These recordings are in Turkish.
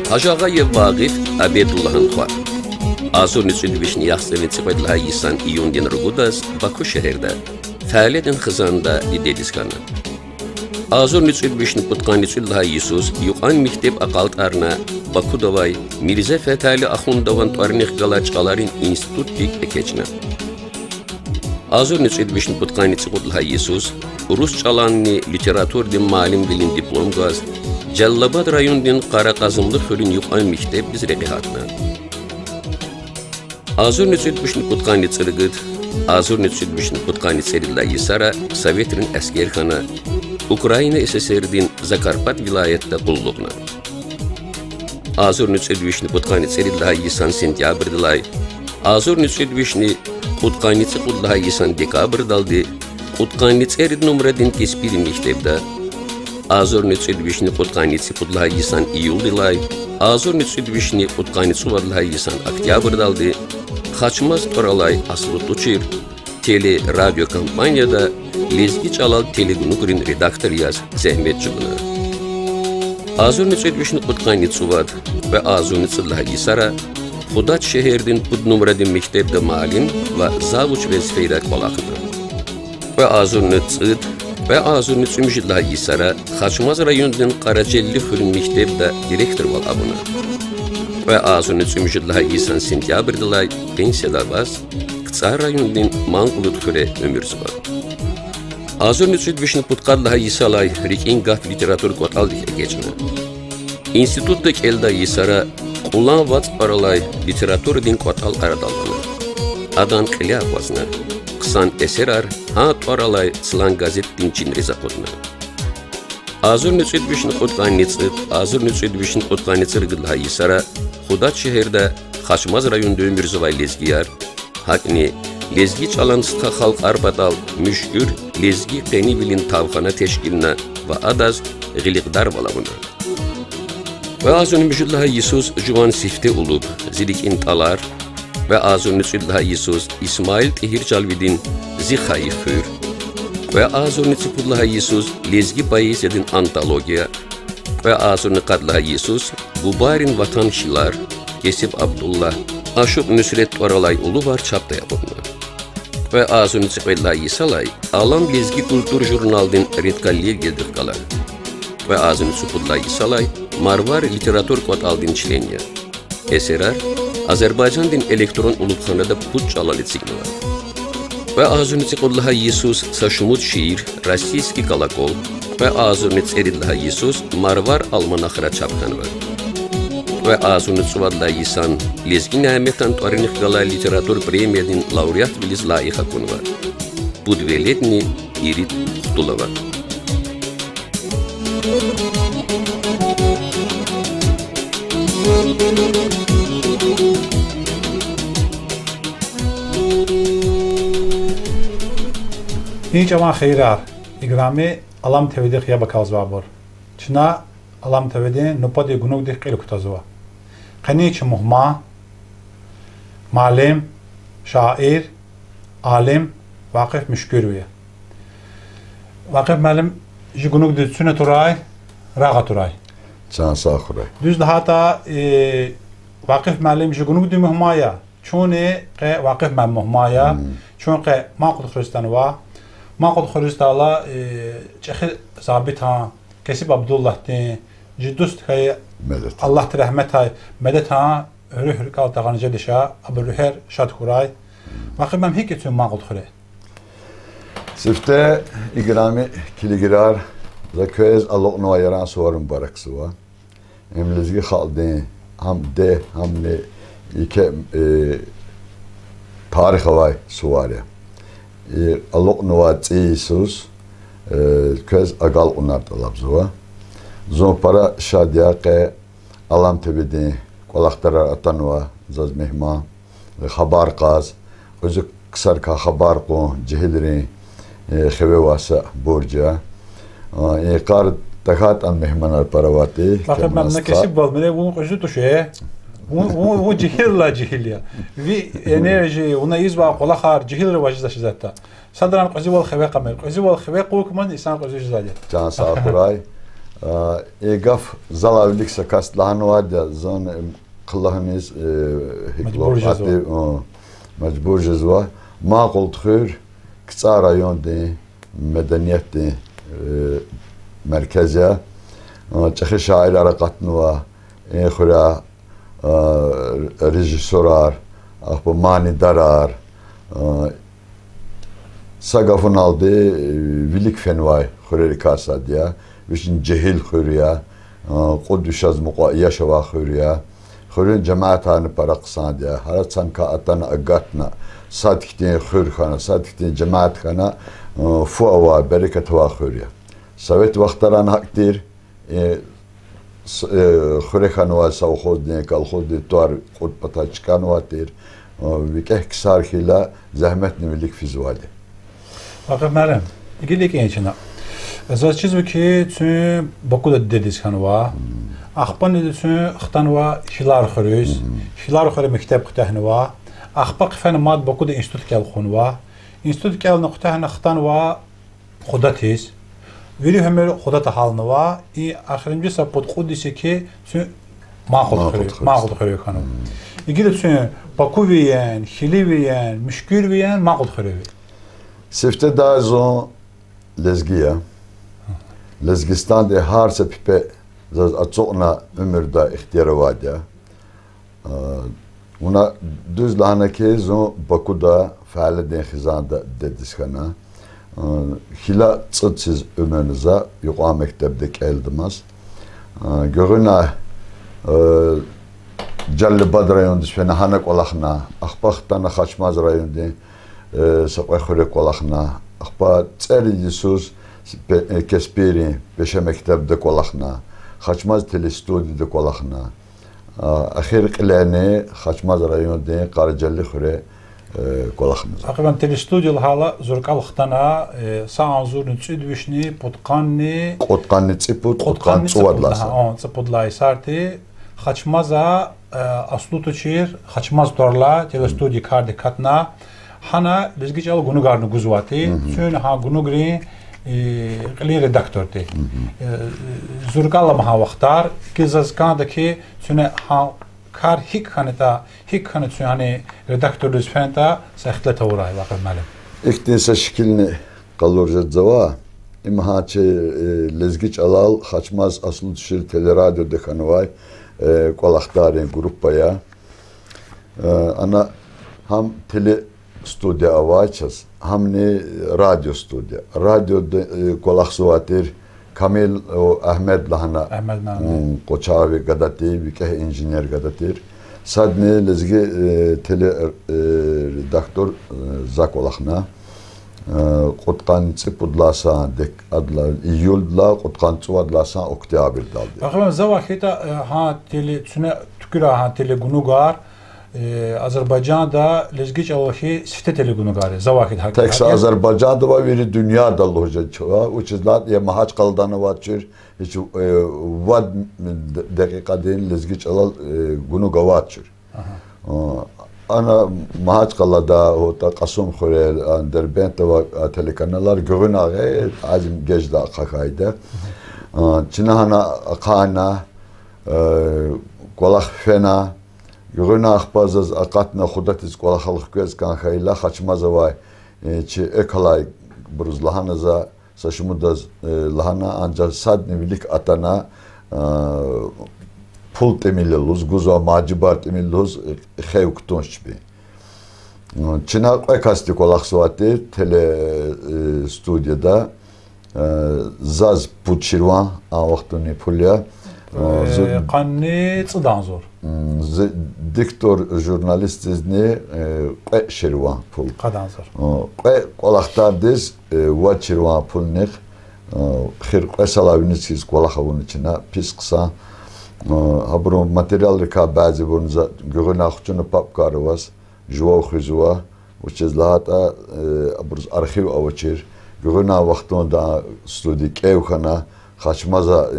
Hacağayev Vaqif Abedullah'ın xwar. Azur nüçülvişni yaxsını çıpaydılaha yisan iyundin rugudaz Baku şehirde, fəaliyyətin xızanda lidediskanı. Azur nüçülvişni putqan nüçüllaha yisus, yuqan mikteb aqaltarına Bakudavay, Mirza Fətəli Axundavan tvarnih qalaçqalarin institut dik ekeçine. Azur nüçülvişni putqan nüçüllaha yisus, Rus çalanni literatur din malim bilin diplom gaz, Cəllabad rayonunun Qaraqazımlı xölün yuqan mikteb biz reqihatına. Azur nüçülvişni putqan nüçülgıd, Azur nüçülvişni putqan nüçülilla yisara, Sovetrin əskerxana, Ukrayna SSR-din Zakarpat vilayetdə qulluqna. Azur nüçülvişni putqan nüçülilla yisan sentyabr'dılay, Azur nüçülvişni putqan nüçülilla yisan dekabr'daldi, putqan nüçülid numradin tespiri miktebdə, Azur nüçülvişni putqan nüçülilla yisan iyuldılay, Azur nüçülvişni putqan nüçülilla yisan oktyabr'daldi, Xaçmaz Toralay Aslı Tuçir, tele radyo kampaniyada Lezgi Çalal Telegunugrin redaktör yaz zəhmətçibına. Azur nüçülvişni putqan nüçüvad və Azur nüçülla yisara, Xudat şehirdin put numradin mektebdə malim və zavuç vəzifeylər balaqına. Və Azur nüçüd və Azur nüçümjilla yisara, Xaçmaz rayonunun Qaracelli xölün mektebdə direktor balaqına. Və Azur nüçümjilla yisan sentyabr'dılay pensiyada bas, Qıtsar rayonunun Manqulut xöre ömürsüvad. Azur nüçülvişni putqadla yisalay rikin gaf literatur qotaldik ekeçine. İnstitutda kelda yisara, Qulan vat paralay literatur din qotal aradalını. Adan qilya vazna, qısan eserar, ha paralay sılan gazet din çin rezaqodna. Azur nüçülvişni qutqan nüçüd, Azur nüçülvişni qutqan nüçülgıdla yisara, Xudat şehirde Xaçmaz rayonunda ömürzüvay lezgiyar, hakni Lezgi çalan sıqa xalq arbadal, müşgür Lezgi qenibilin tavxana teşkiline ve adaz giliqdar balabına. Ve Azur nüçüllaha yisus juvan sifte ulub, zilik intalar ve Azur nüçüllaha yisus İsmail Tehir Calvidin zixayı xür ve Azur nüçüllaha yisus Lezgi poeziyadin antologiya ve Azur nüçüllaha yisus Bubarin Vatan Şilar, Esip Abdullah, Aşuq Nüsret Oralay ulu var çapta yapımlı. Ve Azur nüçüllaha yisalay, Alam Lezgi Kultur Jurnaldin redkalliye geldik kala. Ve Azur nüçüllaha yisalay, Marvar Literatur Qotaldin çilenya. Eserar, Azerbaycan din elektron ulubxanada put çalali signala. Ve Azur nüçüllaha yisus Saşumut şiir, Rossiyski kolokol ve Azur nüçüllaha yisus Marvar almanaxra çapkanva. Ve Azur nüçüllaha yisan Lezgi Nəhmətan Tvarnih qala literatur premiyadin laureat biliz layiqa kunva. Budveletni Irit Xutulova. هیچ اما خیرار اگرامی علام تودی خیابه کازوا بر چنا علام تودی نپادی گنوگ دی قیل کتازوا قنیچ مهما معلم شاعر عالم واقف مشکرویه واقف معلم جی گنوگ دی سنه تورای راغ تورای Can sağ düz daha da واقف معلم جی گنوگ دی مهمایا چونه قه واقف من مهمایا چون قه ما قد خرستانوا ما قد خرستالا چخ ثابت ها کسی عبدالله دی جی دوست که Medet. الله رحمت های مدت ها روح کال تقانجه دشا ابو روحر شاد خورای واقف من هیچ چون ما قد خوره Sifte igrami kiligirar da köz alok no yaran sorun baraksuva. Emlizgi khaldi ham de ham ne ike tarih havay suvarya. Alok no tsisus köz agal unar talabzuva. Zon para şadiya ke alam tebedi kolaktarar atanwa zaz mehma khabar qaz özü kısar ka khabar ko cehilri خوی واسه برجا کار دکات آن مهمان پرواتي واقع من نکشی بال منه اون قشو توشه اون جهل لا جهلیا وی انرژی اون ایزوا قلا خار جهل رو واجد شدتا صدران قزی ول خوی قمر قزی ول خوی قوک من انسان قزی زاده جان ساخورای ایگاف زلاولیک سکاست لحن وادیا زن قلهنیز حکلوفاتی مجبور جزوا ما قلت خير kısa rayonda medeniyette merkeze çeşitli şairlere katnuva khura rejissorar bu manidarar sagafın aldı vilik fenvay khureri kasa diye vişin cehil khuriya quduşaz muqayya şava khuriya khurin cemaatani paraqsan diye harat sanka atan agatna صادقتين خير خانة صادقتين جماعة خانة فوق بركة واخوريا سويت وقت رانا كتير خير خانة واسو خودني كال خود توار خود بتاج كان واتير وبكه كسار خلا زحمتني ملك في زوالي واقف مرم يقول لك ايه شنو زاد چیزی که چون بکو دادیش خانوا اخبان چون اختانوا شلار خریز شلار خری مکتب کتهنوا اخباق فن ماد بکو د انستیتوت کال خونوا انستیتوت کال نقطه اختانوا خودتیز ولی همه خودت حالنوا این آخرینجی سپود خودیه که چون ما خود خری خانوا یکی چون بکو ویان خیلی ویان مشکل ویان ما خود خری سفته دازون لزگیه لزگستان ده هر سپیpe زاد اتوقنا ömürde ihtiyarı vardı. Ona düz lahana ki zo Baku'da faaliyet hizanda dedişkana. Hila çıtsiz ömrünüze yukarı mektebde geldiniz. Görüne Jalli Bad rayonunda şuna hanak olakna, akbaqtana Xaçmaz rayonunda sapay xurek olakna, akba tseri Yusuz Kesperi beşe mektebde kolakna, Xaçmaz telestudide kolakna. Ahir qilani Xaçmaz rayonunda Qarajalli xure kolakna. Akban telestudiyal hala zurqal xtana saanzur nütsüdvişni potqanni Qotqanni tsuwadlasa. Tsipudlay sarti Xaçmaza aslutучир Xaçmaz torla telestudi kardi katna hana lizgical gunugarnu guzwati çün ha gunugri qli redaktorti zurqalla maha vaqtar kizazkandaki çüne ha kar hik khaneta hik khanet yani redaktörlüz fenta saxtlata uray vaqt malim İktisa şekilni qalurjat zava imhaçı lezgiç alal Xaçmaz aslutучир teleradyo dekhanvay kolaktarın grupaya ana ham tele stüdyo avaçız ham ne radyo stüdyo radyo kolaksuatir Kamil Ahmed lahana Koçavi gadati bir keh injiner gadatir sadne lezgi tele redaktör zakolakna Qotqan tsipudlasa dek adla iyuldla Qotqan tsuadlasa oktyabr daldı. Akban zava khita ha tele tsune tüküra ha tele gunugar Azerbaycan'da lezgi çalışı sifteteli günü gari. Zavakit hakikaten. Teksa Azerbaycan'da var biri dünyada loja çıva. Uçuzlar ya mahaç kaldanı var çür. Hiç vad dakika değil lezgi çalal günü gavat çür. Ana mahaç kalada o da Kasım Xurel Derbent ve telekanallar görün ağay azim gecda kakayda. Çinahana kana kolak fena görün ağbazız akatna xudatiz kolak xalq göz kan xayla xaçmaza vay çi ekalay buruz lahanaza saşımudaz lahana ancak sad nevilik atana pul temilluz guzo macibar temilluz xevktunç bi. Çina kasti kolak suati tele stüdyoda zaz puçirvan a vaxtuni pulya Qanni çıdan zor. Diktor jurnalistizni şirvan pul. Qadan zor. Kolaktardiz va şirvan pulnik xir qasalaviniz kolakhavun içine pis qısa habro material ka bazı bunza görün axçunu papkarı vas juva xuzwa uçizlata abruz arxiv avaçir görün vaxtunda studik evxana xaçmaza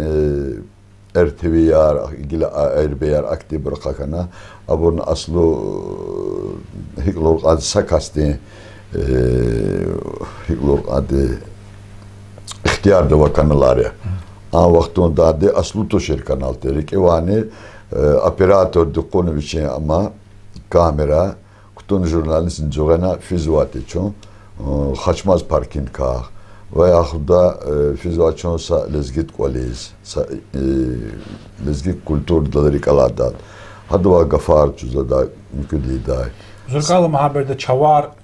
RTV'yar gila erbeyar aktif bırakana abun aslu hiklor ad sakasti hiklor adı ihtiyar da vakanlar a vaxtunda de aslu toşer kanal terik evani operator dukunu biçin ama kamera kutun jurnalistin jogana fizuati çon xaçmaz parkin ka veya da fizuaçonsa lezgit kvaliz lezgit kultur daları kaladat hadva gafar çuzada mümkün değil day Zurkalı muhaberde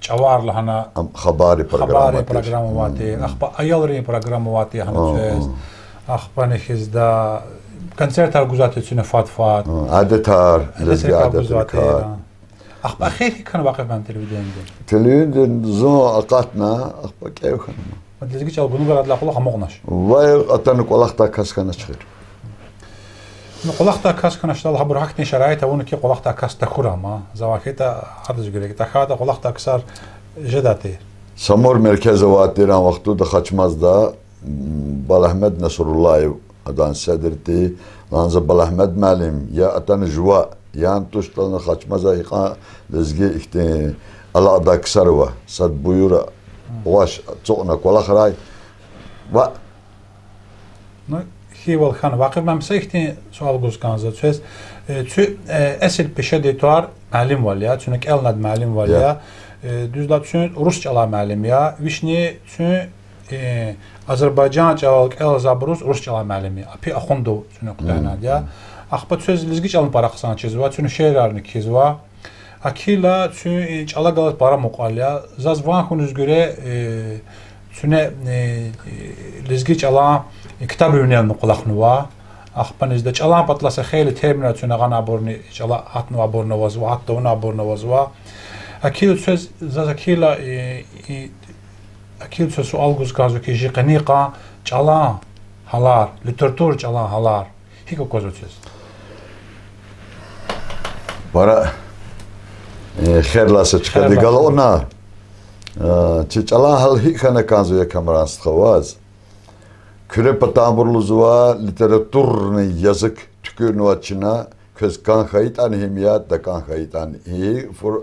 çavarlı hana habari programı vati akba ayalri programı vati hana söz akba nehizda konsertar guzatı çüne fat adetar lezgi adetar akba xeyri kanı bakıp ben televizyonda televizyon zo akatna akba keyfana Lezgi çal bunu garadla kulak amoğnaş. Vay atanı kulakta kaskana çıkır. Kulakta kaskana ştal habur hakni şarayet onu ki kulakta kas takura ama zavaketa hadız göre takada kulakta kısar jedati. Samur merkezi vatiran vaktu da kaçmazda Balahmed Nasrullah adan sedirti lanza Balahmed malim ya atanı juva yan tuştalını kaçmaza yıka lezgi işte ala da kısar va sad buyura Oğaş çoğuna kolak ray va Hival xan vakıf memse ihti sual guzkanza söz esil peşe detuar malim var ya çünkü elnad malim var ya düzlat çünkü Rusçala malim ya vişni çünkü Azerbaycan çalık el zabrus Rusçala malim ya api axundu çünkü kutayna ya axbat söz lizgi çalın para qısan çizva çünkü şehirlerini kizva Akila çünkü çala galat para muqalya zaz van xunuz göre çünkü lizgi çala kitap ürünel kulaknuva axpanizda çala patlasa xeyli temina çünkü gana borni çala atnu aborna vazva hatta ona aborna vazva akila söz zaz akila söz sual guzkazu ki jiqaniqa çala halar literatur çala halar hiko kozu söz para xerlasa çıkadı galona çala hal hikana kanzu ya kamerans xavaz küre patamburluzuva literaturni yazık tükürnü açına köz kan xayitan himiyat da kan xayitan hi for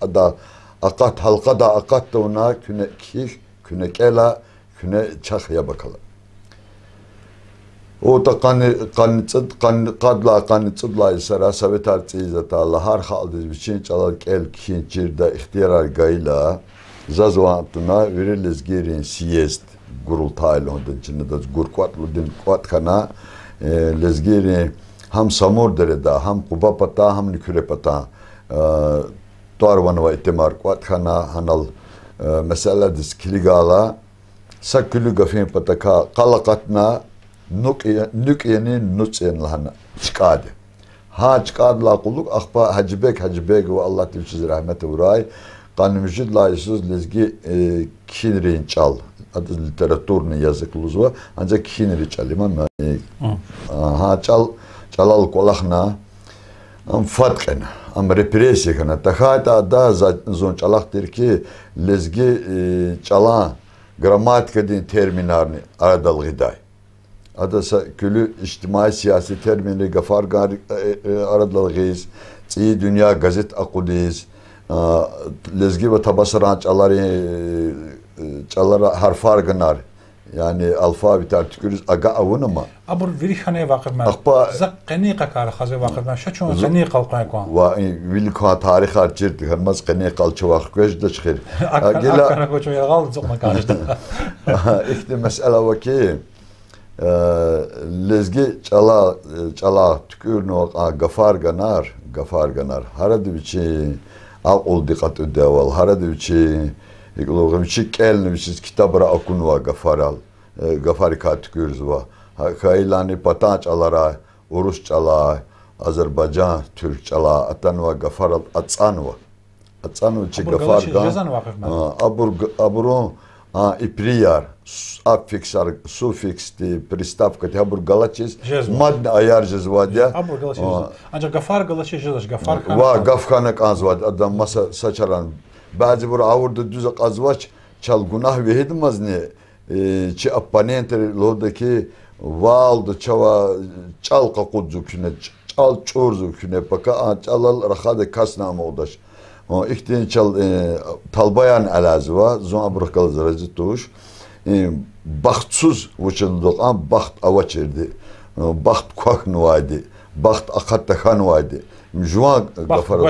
ada akat halka da akat da ona küne kela küne çaxya bakalım O da qanıtsıdla isara Sovetar çizata lahar xaldiz biçin çalak el kinçirde ihtiyar gayla zazvantına veriliz girin siyest gurultaylı ondan içinde de gurkvatlı din kvatkana lezgiri ham samur dereda ham kubapata ham nikürepata Tarvanova itimar kvatkana hanal mesela diz kiligala sakülü gafin pataka qalaqatna nükyenin nutsen lahana çıkadı. Ha çıkadı la kulluk akba hacibek ve Allah tevçiz rahmeti uray kanımcid layısız lezgi kinrin çal adı literaturni yazıkluz var ancak kinri çalimam ha çalal kolakna am fatkena am represiya kana takhata da zon çalaqtir ki lezgi çalan gramatika din terminarni aradal gıday. Adasa külü içtimai siyasi termini gafar aradal gıys. Tsiyi dünya gazet akudiz. Lezgi ve tabasıran çalara harfar gınar. Yani alfabet tükürüz aga avun ama. Abur virihane vakıf men. Zak qaniqa kar xazı vakıf men. Şaçun qaniqa alqayqan. Ve vilka tarih arçırdı. Hermaz qaniqa alçıvaq gözde çıkır. Akkana koçu yalgal zoqma karıştı. İşte mesele o ki lezgi çala tükür no gafar ganar. Haradı biçi aqul diqqat ödeval. Haradı biçi İqloğum içi kelni biçiz kitabra akun va gafari katkürüz va. Kaylani patan çalara, Urus çala, Azerbaycan Türk çala, atan va gafar atsan va. Atsan içi gafar gan. Abur ipriyar, affixar, suffixti, pristavka, abur galaçiz. Madne ayarcız va diye. Abur galaçiz. Ancak gafar galaçiz jaz gafar kan. Va gafkanak az va adam masa saçaran. Bazı bura avurdu düz azvaç çal günah vehidmaz ne çi appanenter lodaki valdı çava çal kakudzu küne çal çorzu küne paka çalal rahade kasnama odaş o ihtin çal talbayan alazva zon abrakal zaracı tuş baxtsuz uçunduk am baxt avaçerdi baxt kuak nuaydi baxt akattakan vaydi Juan gafar oldu.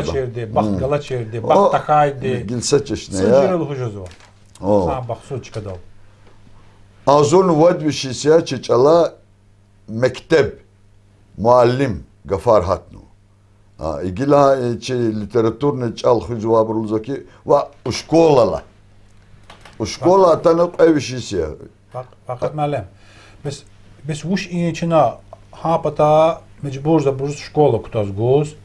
Baxt galaçerdi, baxt takaydı. Gilse çeşne ya. Sınırlı hucuzu var. Sana baxsu çıkadı. Azon vad bir şeyse çala mektep muallim gafar hatnu. İgila literaturne çal hucu vabrulzaki va şkolala. Şkola tanık ev şeyse. Fakat malem. Biz vuş içine hapata mecbur za buruz şkola kutaz goz.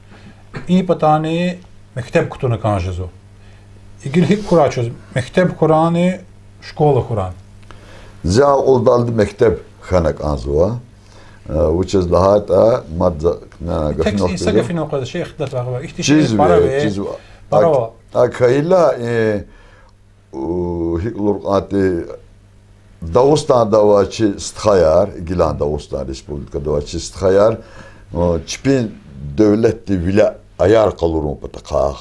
İyi patani mektep kutunu kanjızo. İgili kuraçoz. Mektep Kur'an'ı şkola Kur'an. Za oldaldı mektep xanak anzuva. Which is lahata madza na gafno. Tek sagafin oqada şey xidlat var. İhtişi para ve para. Akayla hiklur ati Dağıstan davaçı sthayar, Gilan Dağıstan Respublika davaçı sthayar. Çipin devletti vila ayar kalırım patakah.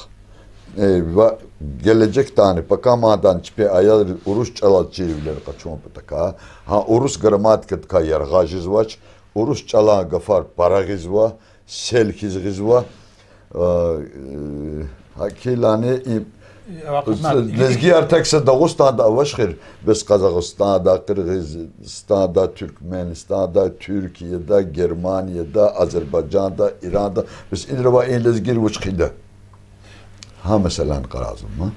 Ve gelecek tane pakamadan çipi ayar Urus çalal çiriviler kaçım patakah. Ha Urus gramatika tkayar gajizvaç, Urus çalan gafar paragizva, selkizgizva. Hakilani Lezgi artıksa Dağıstan'da avaşkır. Biz Kazakistan'da, Kırgızistan'da, Türkmenistan'da, Türkiye'de, Germanya'da, Azerbaycan'da, İran'da. Biz indirva en lezgir uçkıydı. Ha mesela karazım mı?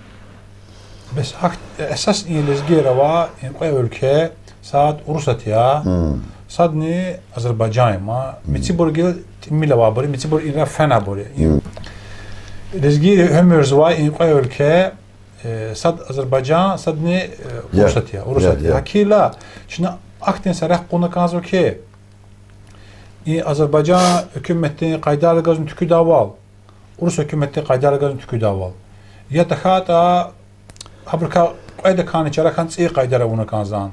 Biz esas en lezgir var. En ülke saat Urusat ya. Saat ne Azerbaycan ma. Mitsi burgil timile var bari. Mitsi burgil ina fena bari. Lezgi hemürz var en ülke sad Azerbaycan sad ne Urusat ya. Hakila şimdi Akdeniz sarah konu kanzo ki Azerbaycan hükümeti kaydarlı gazın tükü daval. Rus hükümeti kaydarlı gazın tükü daval. Ya tahata habrka qayda kanı çarakan tsiy qaydara una kanzan.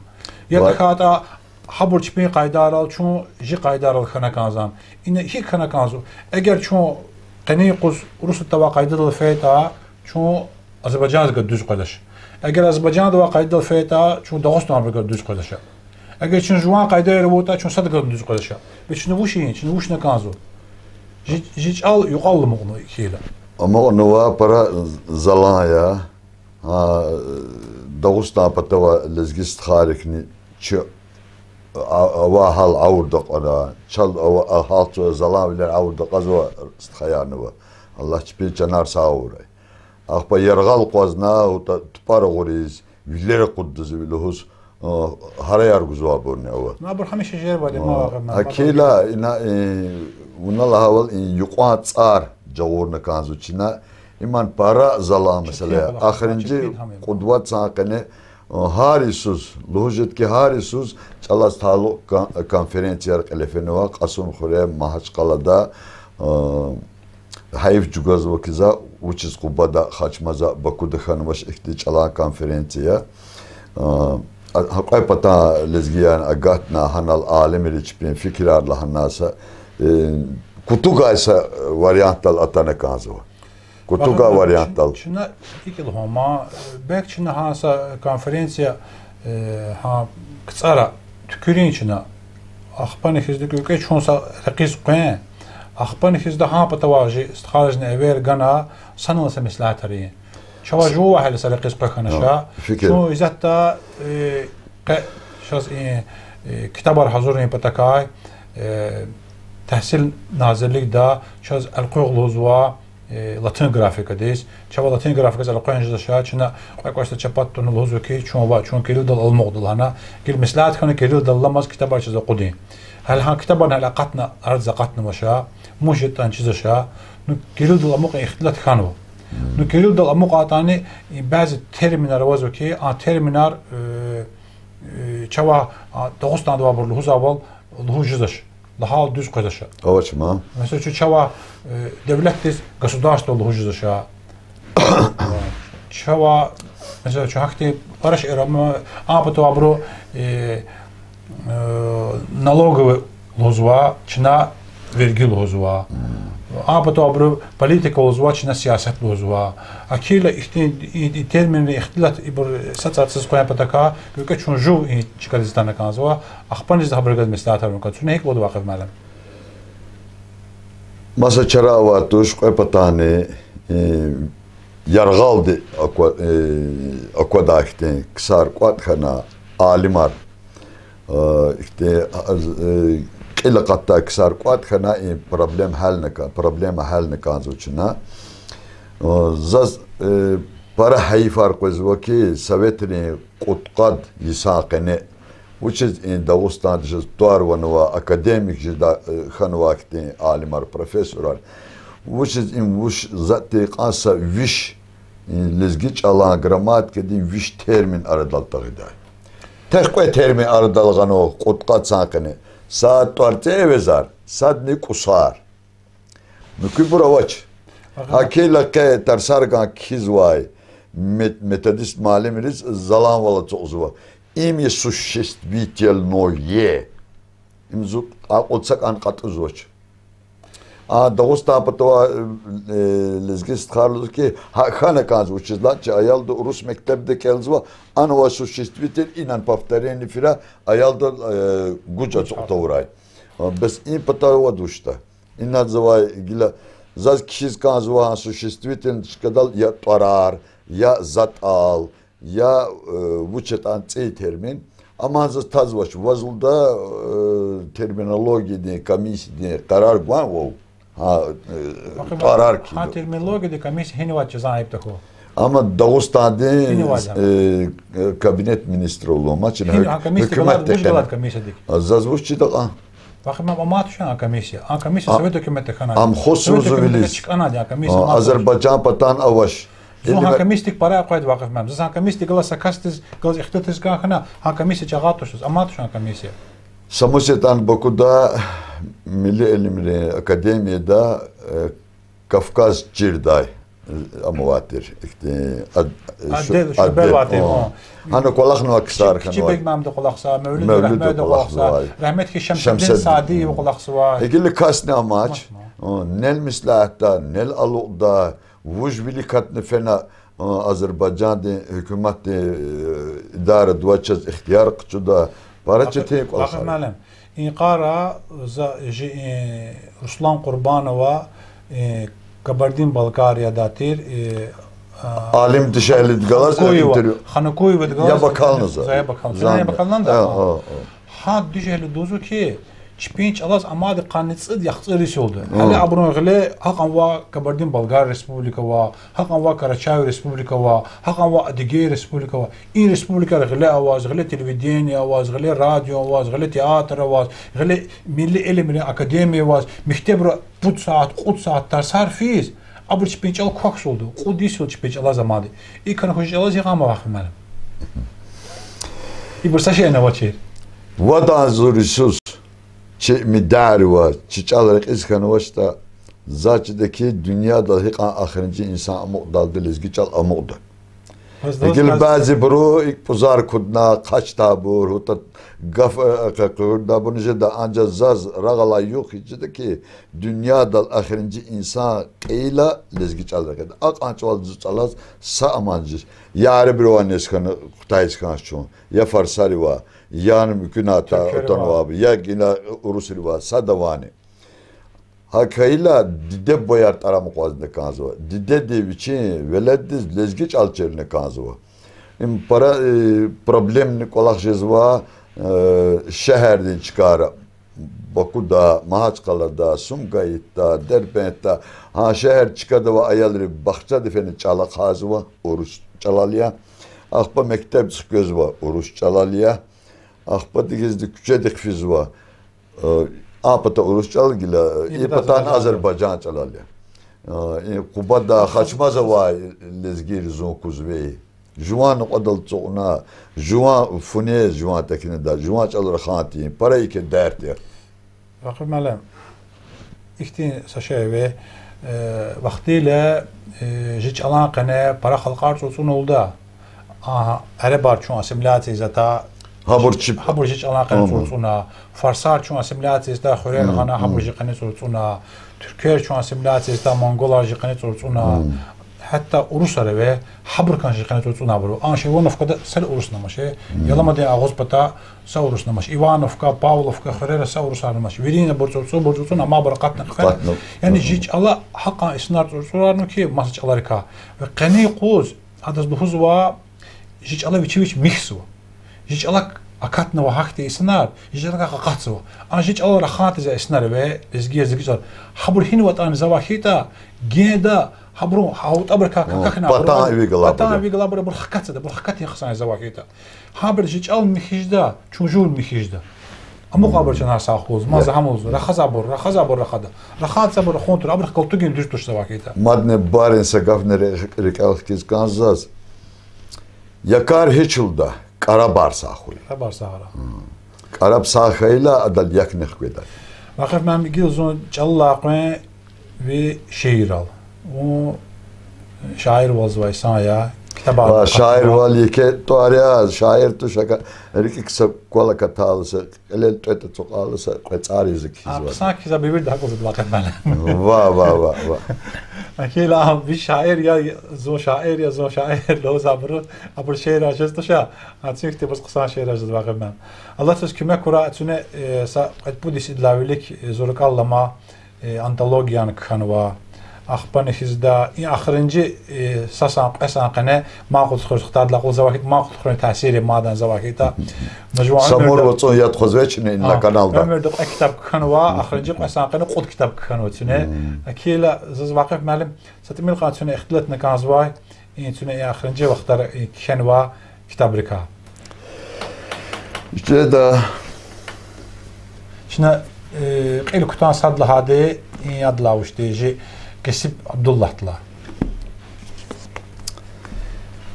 Ya tahata habur çipin qaydaral çun ji qaydaral khana kanzan. İne hi khana kanzo. Eğer çun qani quz Rus tava qaydal feta çun Azerbaycan ga düz qardaş. Eğer Azerbaycan da qaydal feta çun Dağıstan ga düz qardaş. Eğer çun juan qaydara vota çun sad ga düz qardaş. Ve çun bu şeyin çun bu ne kanzo. Hiç al yuqallı mı onu ikiyle. Ama onu var para zalaya. Ha Dağıstan patava lezgist kharikni çu ava hal avurdak ona çal ava halço zalaviler avurdak azva isthayanı var. Allah çipi canar sağuray. Akba yergal qazna uta tupar goriz villere qudduz vilhus harayar guzwa borne ava. Ma bur hamisha jer var ma. Akila ina bunala haval yuqat tsar jawurna kanzu çina iman para zala mesela ahirinci qudvat saqene Harisuz, lojet ki Harisuz, çalas talu konferensiyar elefeni var, Kasım Xure Mahaçkala'da hayf cugaz vakiza uçiz kubada haçmaza Baku'da hanımaş ikti çalan konferansiya. Hakay pata lezgiyan agatna hanal alemi riçpin fikirarla hanasa kutuga ise varyanttal atana kanzı. Kutuga varyanttal. Şuna ikil homa belki şimdi hansa konferansiya ha kıtsara tükürün içine Ахпан хизде куке чонса ракис куен Ахпан хизде ха патаважи استخارجنا اير غنا سنه سمسلاتري شوا جوا هل سرقيس قخنشا شو اذا شاز كتاب حضورين بتكاي تحصيل نازلlik da شاز القوغلوزوا لاتين графика дес чава латин графика за лакоин жаша чина какой-то чапаттон лозуки чунва чун кирил дал алмогдулана кил мислат кана кирил далламаз китаба чиза قدين هل ها كتابنا علاقتنا ارض زقتنا مشا موجت ان чизаша ну кирил дал амок ихтилат ханو ну кирил дал амок атани bazı terminler вазуки а терминар чава Дагыстан да бар лухузавал лухужизаш лахал düz kozaşa Овачма. Mesela şu çava devlet государство лухужизаша çava mesela şu hakti paraş erama апато абро налоговый лозва чина vergi lozva апато абро политика lozva чина siyaset lozva akila ihti terminle ihtilat ibur satsız koyan pataka göke çunju çıkarızdan kanzva ахпанız da haber gelmesi lazım ki ne hek bodu vakıf malam Masa çara var tuş koy patane yargaldı akvada işte kısar kuat khana alimar işte kila katta kısar kuat khana problem hal ne kanzuçuna zaz para hayfar kozvaki sovetni kutqad yisaqene which is in Dagıstan Tuarvanova akademik hanvakti alimar professorar which is in which zati qasa vish lezgiç alan gramatika din vish termin aradal tağida tekwe termin aradal gano qutqat saqene saat tuarte vezar sadni kusar nukibrovaç akila ke tarsargan kizvay metodist malimiriz zalan valatı uzva ими существительное. Им зуб отсак анкат узоч. А Дагыстан патова лезгист харлуки хана канзучизла че аялда Rus mektebde kelzva анова существитель инан повторение фира аялда гуджа цоктоврай. Без им патова душта. И называй гила заз кишиз канзва существитель сказал я тарар, я затал. Ya vücut anti termin ama az tazvaş vazılda terminoloji diye komisyon diye karar var o karar ki. Ha terminoloji diye komisyon heni var cezayip tako. Ama Dağıstan'da kabinet ministri olma için hükümet teknik. Azazvuşçı da Bakın ama şu komisyon. Komisyon Sovet hükümeti kanal. Am xosuzuvilis. Azerbaycan patan avaş. زون هاكميستيك برا قاعد واقف معهم زون هاكميستيك قال سكاستز قال اختتز كان هاكميستي جاغاتوش اماتوش هاكميستي Samosetan Baku'da Milli Elimli Akademiyada Kafkaz Cirday amavatır. Adel vatir. Hani kolakno aksar kanwa. Çibek mamda kolaksa, Mevlid Rahmet kolaksa, Rahmet ki Şemseddin Sadi kolaksa var. Egili kasne amaç. Nel mislahta, nel aluqda Vujvili katne fena Azerbaycan'da hükümette idare duaçız ihtiyar kıçıda para çete kolaksa. Bakın malum. İnqara Ruslan Qurbanova Kabardin Balkariya datir alim dışarı galas interview. Xanakoy ve galas. Ya bakalınıza. Zaya bakalınıza. Ya bakalınız da. Ha dışarı dozu ki Çipinç alaz amadı kanıtsız yaxtırış oldu. Hele abunogile hakan va Kabardin Balgar Respublika va, hakan va Karaçay Respublika va, hakan va Adige Respublika va. İn Respublika gile avaz, gile televizyon avaz, gile radyo avaz, gile tiyatr avaz, gile milli elimine akademi avaz. Mektebra put saat tarsar fiz. Abur çipinç al koks oldu. O disil çipinç alaz amadı. İlk hoş alaz yağma bakmalı. İbursa şey ne vaçir. Vatan zorisuz. Çi midarwa çiçalarak iskanı başta Zaçdaki dünyada hiç ahirinci insan amudaldı lezgi çal amudda. Gel bazı buru ilk pazar kudna kaç tabur hutat gaf kurda bunu jeda anca zaz ragala yok içindeki dünyada ahirinci insan kıyla lezgi çalır. Ak ançal çalaz sa amancı. Yarı bir o neskanı kutayıskan şu. Ya farsari var. Yani mümkün hata otanı abi. Ya yine Rusuli var. Sadavani. Hakayla dide boyar taramı kazdı kanzı var. Dide diye biçim veleddiz lezgiç alçerine kanzı var. Para problemli kolakşız var. Şehirden çıkar. Baku'da, Mahaçkala'da, Sumgayit'ta, Derbent'ta. Ha şehir çıkardı ve ayarları bahçe defeni çalak hazı var. Oruç çalalıya. Akba mektep göz var. Oruç çalalıya. Akba dikizdi küçedik fiz var. Apata oruç çalgıyla, ipatan Azerbaycan çalalya. Kubada kaçmaza var lezgir zon kuzbeyi. Juan odal çoğuna, juan fune juan tekine da, juan çalır xantiyin, parayı ki dert ya. Bakın məlim, ikti saşay ve vaktiyle jiç alan qene para xalqar olsun oldu. Hele bar çun asimilyasiya zata Habur jiç alan qene olsuna, Farsar çun asimilyasiya zata Xureyl qana habur jiç qene olsuna, Türkiye çun asimilyasiya zata Mongolar jiç qene olsuna. Hatta Ruslara ve habur kan jiç qene olsuna buru. An Ivanovka'da sel Rus namaşı, Yalamadi Ağuzpata sa Rus namaşı, Ivanovka, Pavlovka, Xureyl sa Rus namaşı. Verine borçolsun ama bırakatın qene. Yani jiç ala haqqan isnar olsunlar ki masaj alarika. Ve qene qoz adas buhuz va jiç ala viçiviç mixu. Jiç ala akatna ve hakti isnar, jiç ala qaqatsu. An jiç ala raxatiza isnar ve ezgiye zikizar. Habur hin vatan zavahita geda habru haut abrka kakna. Patan vigla bur xakatsa bur xakati xsan zavahita. Habur jiç al mixijda, çujul mixijda. Muqabir çanar saxoz, mazhamuz, raxazabur, raxada. Raxatsabur xontur abr koltugin düz tuş zavahita. Madne barin se gavner rekalkiz kanzaz. Yakar hiçulda Karabar saxuy. Karabar saxara. Karab saxayla adal yaknıx koyda. Vakıf mən bir uzun çallaqın ve şiir al. O şair vazvay saya kitaba. Şair vali ke toarya şair tu şaka erkek kısa kola katalısı elel töte çok alısı qetsari zikiz var. Sanki za bir daha kozdu vakıf mən. Va. Akila bir şair ya zo şair lo zabru abur şiir ajız tuşa. Atsikti bas qısa şiir ajız vakıf mən. Allah söz küme kura tüne sa qatbudis idlavilik zorukallama antologiyan kanva. Axpan hizda axirinci sasan qasan qane maqut xurxtad laqul zavakit maqut xurun tasiri madan zavakita majmuan Samur vatson yat xozveçin inna kanalda. Ömür dok kitap kanva axirinci qasan qane qut kitap kanva tüne akila zaz vaqif malim satimil qan tüne ixtilatna kanzvay tüne axirinci vaqtar kanva kitabrika. İşte da şuna qil kutan sadla hadi yadlavuşteji Kesip Abdullah'la.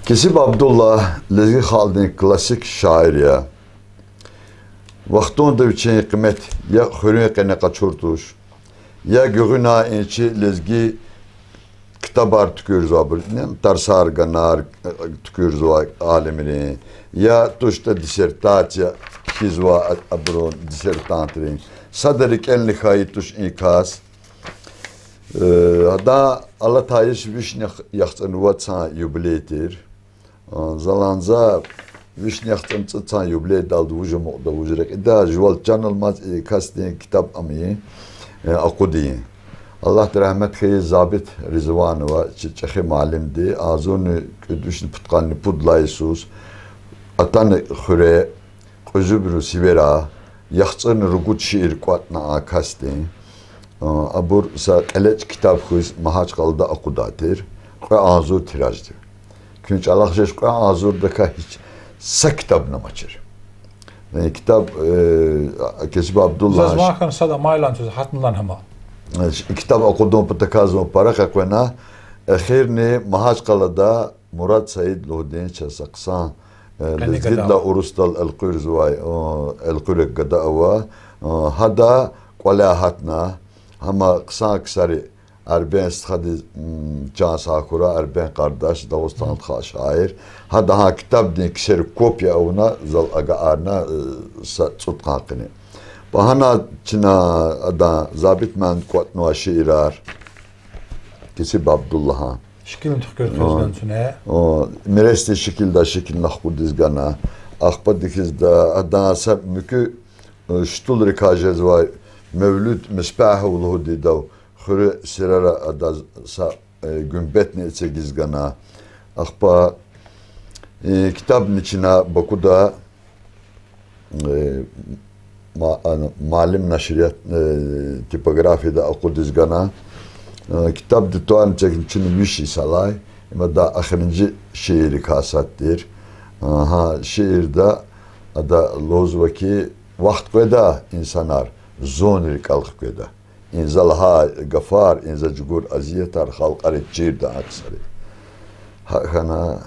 Kesip Abdullah lezgi xaldın klasik şair ya. Vaxtın da üçün kıymet ya xürün qene qaçurtuş ya göğüna ençi lezgi kitabar tükürüz abur. Tarsar ganar tükürüz alemini ya tuşta disertatsiya kizva abron disertantrin. Sadarik en lihayı tuş ikas. Da Allah tayiş vişne yaxtın vatsan yubiletir. Zalanza vişne yaxtın tsan yubilet daldı vujum da vujrek. Da jwal channel kastin kitap ami akudiyin. Allah rahmet khayi zabit Rizvan ve çexe malimdi. Azun küdüşni putqanni pudlaysus. Atan xure quzubru sibera yaxtın rugut şiir qatna kastin. Abur sa eleç kitap xuz Mahaçkalda akudatir. Qoy azur tirajdır. Künç Allah jeş qoy azur da ka hiç sa kitab namaçır. Yani kitap Kesip Abdullah. Zazmakan sada maylan söz hatnlan hama. Kitap okudum patakazım para kakvena. Ahirni Mahaçkalda Murat Said Lohdin çasaksan. Lezgidla urustal el-qurz vay el-qurek gada ava. Hada qala hatna. Ama kısa kısarı Erben istihadi Can Sakura, Erben kardeş, Dağıstan şair. Ha daha kitap din kişeri kopya ona zal aga arna tut hakkını. Bahana çina da zabit men kuatnu şiirar. Kisib Abdullah'a. Şekilin tükür tözden tüne. O meresti şekil nakbu dizgana. Akba dikizda adansa mükü ştul rikajez var. Mevlüt misbahı uluhu didav. Xure sirara adasa gümbetni içe gizgana. Akba kitabın içine bakuda malim naşriyat tipografide akul dizgana. Kitap dituan çekin çini vişi salay. Ama da ahirinci şiiri kasattir. Ha şiirde ada lozvaki vakt koyda insanlar zonri kalk koyda. İnzalha gafar inza cugur aziyetar halk arit cirda aksari. Hakana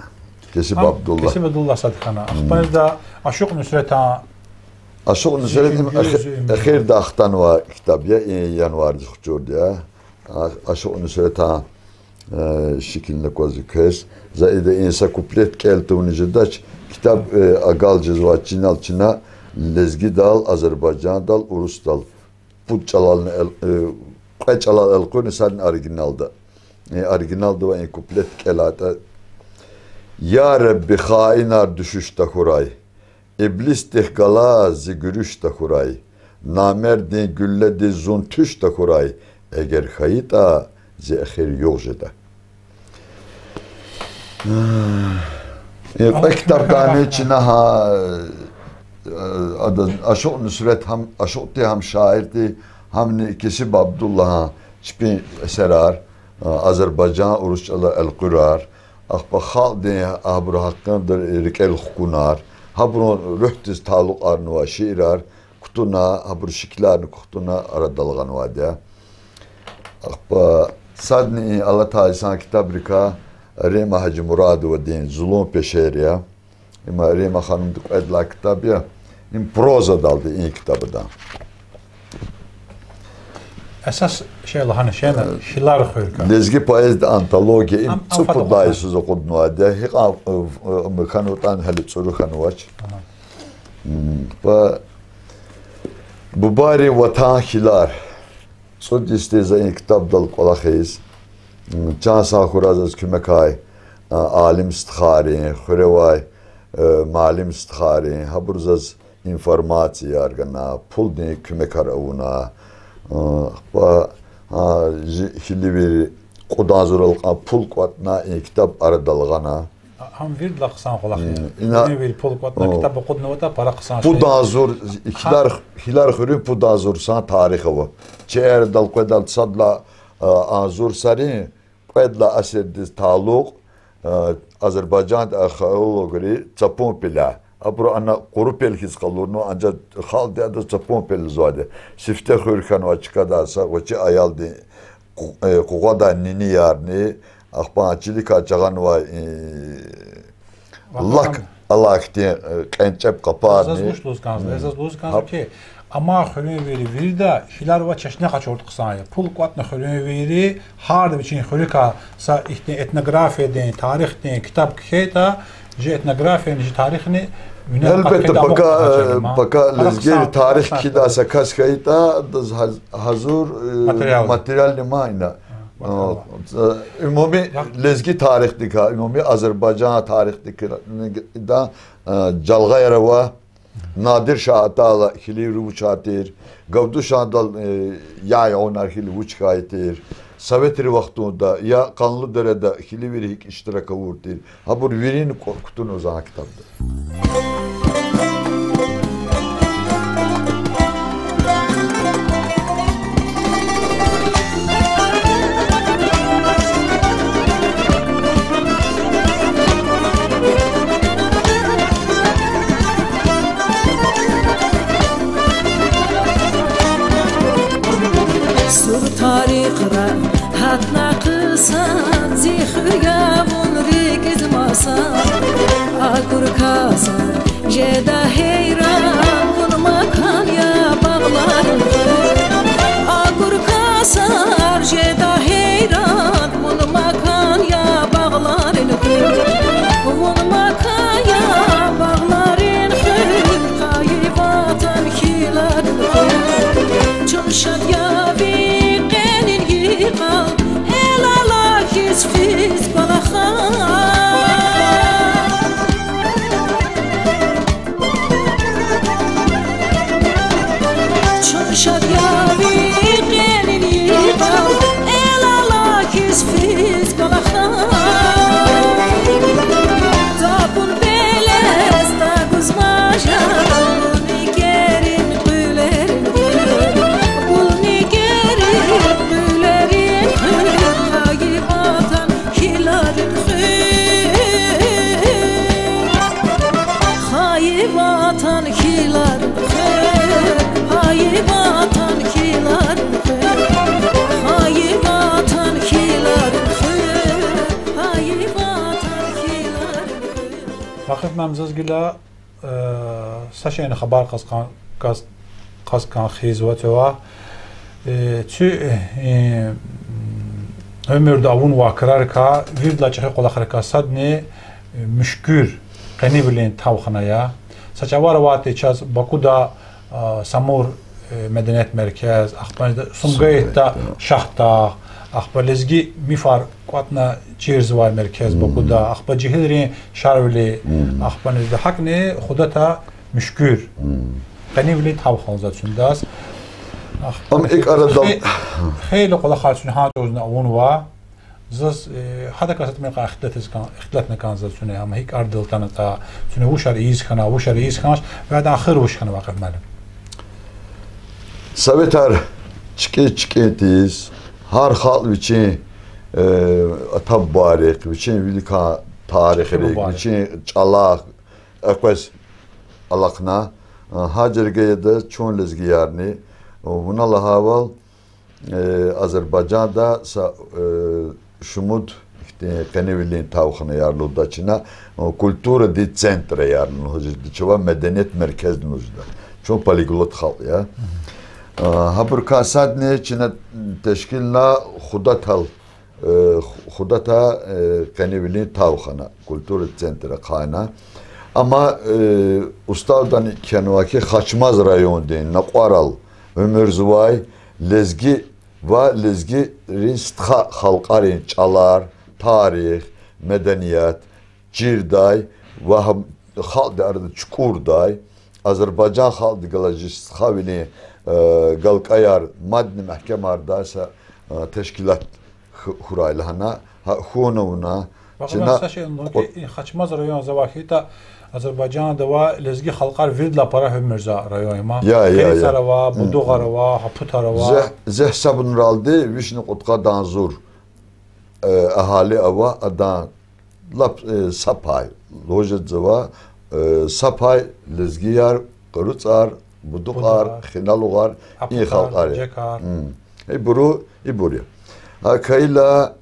Kesib Abdullah. Kesib Abdullah Sadıkhana. Akbanızda Aşık Nusret'a Aşık Nusret'im ahir da aktan var kitap ya yanvar çıkıyor ya. Aşık Nusret'a şekilde kozu köz. Zaide insa kuplet keltevni daç kitap agal cezvat cinal çina lezgi dal Azerbaycan dal Urus dal. Bu çalalını çalal el konu sen orijinalda. Orijinalda ve kuplet kelata. Ya Rabbi hainar düşüşte huray. İblis dehgala zigürüşte huray. Namerdi gülledi zuntüşte huray. Eğer hayita zehir yok jeda. Kitaptan içine ha Aşık Nusret ham şairdi ham Kesib Abdullah'a çipi eserar Azerbaycan Urusçalı el Kurar akba halde abur hakkındır rikel hukunar habru rühtiz taluk arnuva şiirar kutuna habur şiklarını kutuna aradalgan vade akba sadni Allah Teala kitabrika Rema Hacı Muradu ve din zulum peşeriya ama Rema Hanım edla kitabı proza daldı iyi kitabı da. Esas şey lahana şeyler şilar xörka. Lezgi poezdi antologiya im tıpı dayısız okudun vade. Hiç mekanutan halit soru kanıvaç. Bu bari vatan hilar. Sod isteza iyi kitap dal kolakayız. Can Sakurazız kümekay. Alim istihari, xurevay. Malim istihari, haburzaz informatsiya argana, pul ne kümekar avuna, hili bir kudanzuralqa pul kuatna kitap aradalgana. Ham vird laqsan qolaq. Ne bir pul kuatna kitap okudna vata para qsan. Pudanzur hilar xuri pudanzur san tarihi var. Çeğer dal qedal sadla anzur sari qedla asediz taluk Azerbaycan axaologri çapon pila. Apro ana koru pelkis kalurnu ancak halde adı çapon pel zade. Sifte xurkan açıkada sa vaçı ayaldi. Kuqada nini yarni axpançilik açağan va Allah ki qençep qaparni. Esas luz ki ama xölün veri de hilar va çeşne qaçort qısaya. Pul kuatna xölün veri harda biçin xölüka sa etnografiya den, tarih den, kitap keta je etnografiya ni tarihini elbette baka lezgeri tarih kidasa kaskayta hazur materyal limayna. Ümumi lezgi tarixdika, ümumi Azerbaycan tarixdika da calgayara va nadir şahatala hili ruçatir, gavdu şahatal ya onar hili vuçkaytir. Sovetri vaxtında ya kanlı derede hili verik iştiraka vurtir. Ha bu verin korkutun o zaman kitapta. Tarixra hatna qısan zixirga bunri gizmasan agur kasan jeda heyran bun makan ya bağlarım agur kasan jeda heyran Vakit memzaz gila saçayını haber kaskan xizvat va tü ömürde avun vakırar ka virdla çehe kola harika sadne müşkür qani bilin tavxanaya saçavar vati çaz Bakuda Samur medeniyet merkez axbarda Sumgayet'ta Şahdağ axbalezgi mifar qatna Çirzva merkez Bakuda axba cihilri Şarvili axbanizde hakne xudata müşkür qani bilin tavxanza çundas Ama ilk arada خیلی قلا خالصون ها جوزنا اون و زس حدا کاسات من قا اختلاط نکان زد سونه هم هیک اردل تنه تا سونه وشر ایز کنه وشر ایز کنه بعد آخر وش کنه واقف مالم Sovetler çıketiz her hal için atab barik için vilka tarihi için çalak akbas alakna hacergeyde çoğun lezgi yarni Bunallah haval Azerbaycan'da şumut kanevlin tavxana yarlıda çina kultura di centre yarlı hocam çova medeniyet merkez nuzda çok poliglot xal ya habur kasad ne çina teşkilna xudata kanevlin tavxana kultura centre khana ama ustadan kenvaki Xaçmaz rayon din Naqaral Ömürzuvay lezgi ve lezgi ristha halqarin çalar, tarih, medeniyet, cirday ve halk arada çukurday Azerbaycan halk galajist xavini galqayar madni mahkemarda teşkilat huraylahana hununa Bakın saçın ki Xaçmaz rayon zavakita Azerbaycan'da va lezgi halqar virdla para hümürza rayonima. Ya. Sarava, Budugarava, Haputarava. Zehsabın raldi vişni qutqa danzur ahali ava adan lap sapay lojedzava sapay lezgiyar qrutsar Budugar khinalugar in halqar. Buru iburya. Kayla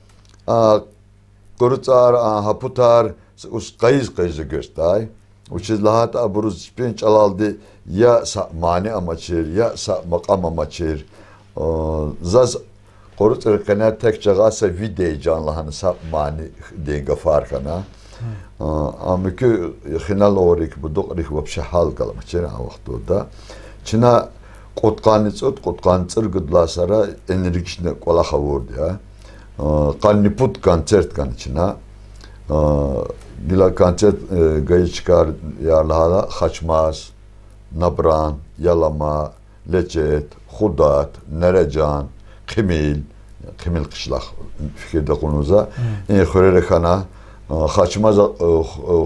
qrutsar Haputar us qayız göstay. Uçiz lahat aburuz spinç alaldı ya mani amaçır ya makam amaçır. Zaz qorut qana tek cagasa video canlıhanı sa mani denga farkana. Amkü xinal orik bu doqrik ve şahal qalmaçır vaqtda. Çina qotqanitsır gıdlasara enerjisine qola xavurdu ya. Qanniput koncert kan Çina. Gila koncert gayı çıkar yarlahala Xaçmaz, Nabran, Yalama, Leçet, Xudat, Nerecan, Qimil qışlaq fikirde konuza. Xörerexana, Xaçmaz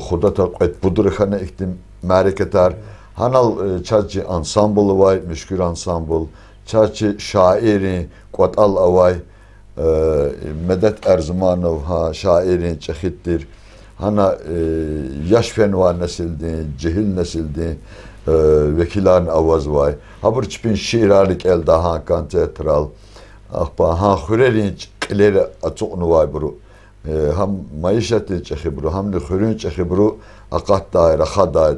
Xudata qet budurexana iktim mariketar. Hanal çarçı ansambulu vay, müşkür ansambul, çarçı şairi, qatal avay, Medet Erzmanov ha şairin çeşittir. Hana yaş fenva nesildi, cehil nesildi, vekilan avaz vay. Habur çipin şiiralik el daha kan teatral. Ahba ha xurerin qleri atsuqnu vay buru. Ham maişeti çexibru, ham xurin çexibru aqat daira xada.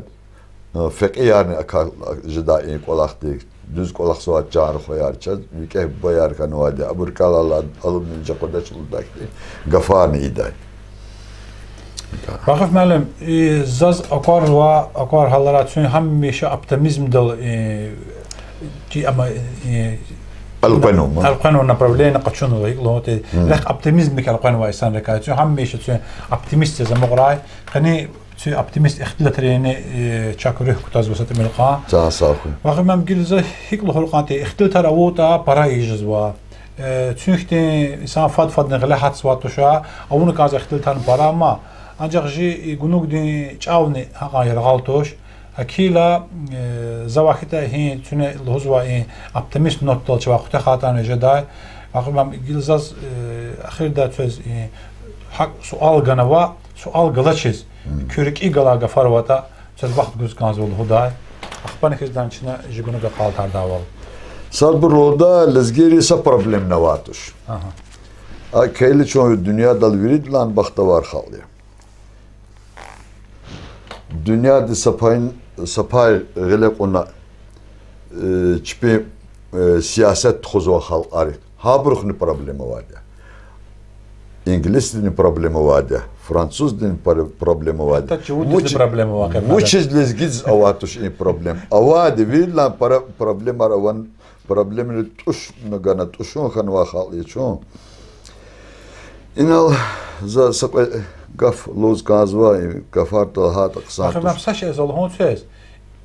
Fekiyarni akal jidai qolaqdi. Düz qolaq suat jar xoyarçaz. Vike boyar kanvadi. Abur kalala alınınca qodaçıldakdi. Gafani iday. Vakıf müəllim, zaz akar hallara üçün həmişə optimizm dil القانون направление قچونو يقولون لك optimizm كالقانون وإنسان ركعت هميش تشون optimist زمقراي خني تشون optimist اختلتريني تشاكره كتاز وسط ملقا صافي واخا ما مقيل زي هيك الخلقاتي اختلتر اوتا برايجز وا تشونكتي انسان فاد نغلا حد سواتوشا اون كاز اختلتر برا ما ancaq ji gunugdi çavni haqayır qaltoş akila zavakita hin tüne lozwa optimist notdal çavaqta xatan jeda axmam gilzaz axirda söz haq sual ganava sual galaçız körük igalaga farvata söz vaxt göz kanzol huday axpan xizdan çina jigunuga qaltar daval sad bu roda lezgeri sa problem navatuş aha kayli çoğu dünya dal virid lan baxta var xalya dünyada sapay gelek ona çipi siyaset tuzu halk arı. Ha burukni problemi var ya. İngiliz dilinin problemi var ya. Fransız dilinin problemi var ya. Hatta çoğu dilinin problemi var. Bu çizgiz giz avatuş in problem. Avadi villan para problem var avan problemini tuş nagana tuşun kanva halı çoğun. İnal za sapay gaf loz gazva gafar da hat Bakın qsan. ben saç ez Allah'ın söz.